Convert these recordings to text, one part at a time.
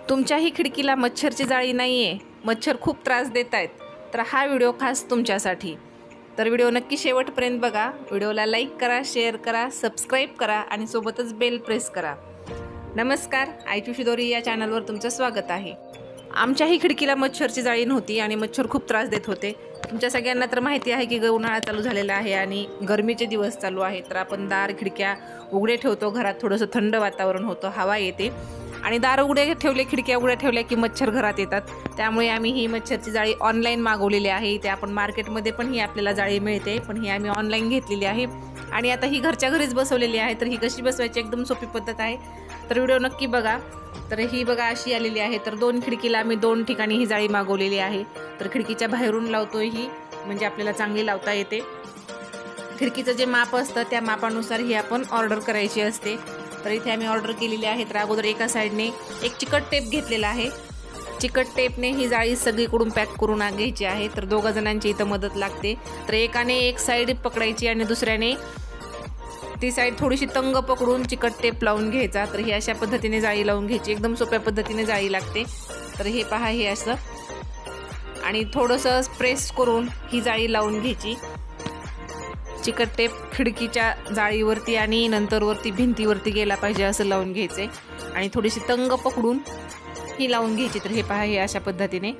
तुमच्याही खिडकीला मच्छरची जाळी नाही आहे, मच्छर खूप त्रास देत आहेत, तर हा व्हिडिओ खास तुमच्यासाठी. तर व्हिडिओ नक्की शेवटपर्यंत बघा. व्हिडिओला लाईक करा, शेअर करा, सबस्क्राईब करा आणि सोबतच बेल प्रेस करा. नमस्कार, आयचू शिदोरी या चॅनलवर तुमचं स्वागत आहे. आमच्याही खिडकीला मच्छरची जाळी नव्हती आणि मच्छर खूप त्रास देत होते. तुमच्या सगळ्यांना तर माहिती आहे की उन्हाळा चालू झालेला आहे आणि गरमीचे दिवस चालू आहे, तर आपण दार खिडक्या उघडे ठेवतो. घरात थोडंसं थंड वातावरण होतं, हवा येते आणि दार उघडे ठेवले, खिडक्या उघड्या ठेवल्या की मच्छर घरात येतात. त्यामुळे आम्ही ही मच्छरची जाळी ऑनलाईन मागवलेली आहे. ते आपण मार्केटमध्ये पण ही आपल्याला जाळी मिळते, पण ही आम्ही ऑनलाईन घेतलेली आहे आणि आता ही घरच्या घरीच बसवलेली आहे. तर ही कशी बसवायची एकदम सोपी पद्धत आहे, तर व्हिडिओ नक्की बघा. तर ही बघा अशी आलेली आहे. तर 2 खिडकीला आम्ही 2 ठिकाणी ही जाळी मागवलेली आहे. तर खिडकीच्या बाहेरून लावतोय ही, म्हणजे आपल्याला चांगली लावता येते. खिडकीचं जे माप असतं त्या मापानुसार ही आपण ऑर्डर करायची असते. तर इथे आम्ही ऑर्डर केलेली आहे. तर अगोदर एका साईडने एक चिकट टेप घेतलेला आहे. चिकट टेपने ही जाळी सगळीकडून पॅक करून घ्यायची आहे. तर 2 जणांची इथं मदत लागते. तर एकाने एक साईड पकडायची आणि दुसऱ्याने ती साईड थोडीशी तंग पकडून चिकट टेप लावून घ्यायचा. तर ही अशा पद्धतीने जाळी लावून घ्यायची. एकदम सोप्या पद्धतीने जाळी लागते. तर हे पहा, हे असं आणि थोडंसं प्रेस करून ही जाळी लावून घ्यायची. चिकट टेप खिडकीच्या जाळीवरती आणि नंतर वरती भिंतीवरती गेला पाहिजे असं लावून घ्यायचे आणि थोडीशी तंग पकडून ही लावून घ्यायची. तर हे पहा, हे अशा पद्धतीने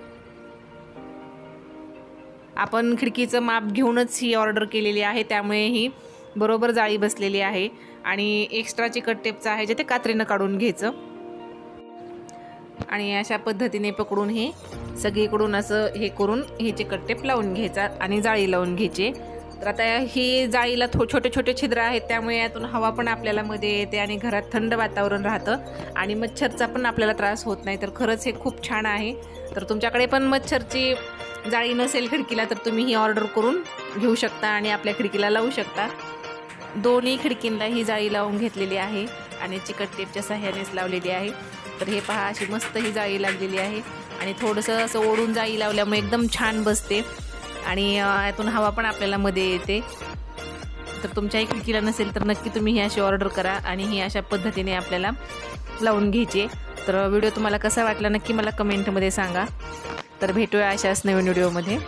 आपण खिडकीचं माप घेऊनच ही ऑर्डर केलेली आहे, त्यामुळे ही बरोबर जाळी बसलेली आहे. आणि एक्स्ट्रा चिकट टेपचं आहे जे ते कात्रीनं काढून घ्यायचं आणि अशा पद्धतीने पकडून हे सगळीकडून असं हे करून हे चिकट टेप लावून घ्यायचा आणि जाळी लावून घ्यायची. तर आता ही जाळीला छोटे छोटे छिद्र आहेत, त्यामुळे यातून हवा पण आपल्याला मध्ये येते आणि घरात थंड वातावरण राहतं आणि मच्छरचा पण आपल्याला त्रास होत नाही. तर खरंच हे खूप छान आहे. तर तुमच्याकडे पण मच्छरची जाळी नसेल खिडकीला तर तुम्ही ही ऑर्डर करून घेऊ शकता आणि आपल्या खिडकीला लावू शकता. दोन्ही खिडकींना ही जाळी लावून घेतलेली आहे आणि चिकट टेपच्या सहाय्यानेच लावलेली आहे. तर हे पहा, अशी मस्त ही जाळी लागलेली आहे आणि थोडंसं असं ओढून जाळी लावल्यामुळे एकदम छान बसते आणि यातून हवा पण आपल्याला मध्ये येते. तर तुमच्याही खिडकीला नसेल तर नक्की तुम्ही ही अशी ऑर्डर करा आणि ही अशा पद्धतीने आपल्याला लावून घ्यायची. तर व्हिडिओ तुम्हाला कसा वाटला नक्की मला कमेंटमध्ये सांगा. तर भेटूया अशाच नवीन व्हिडिओमध्ये.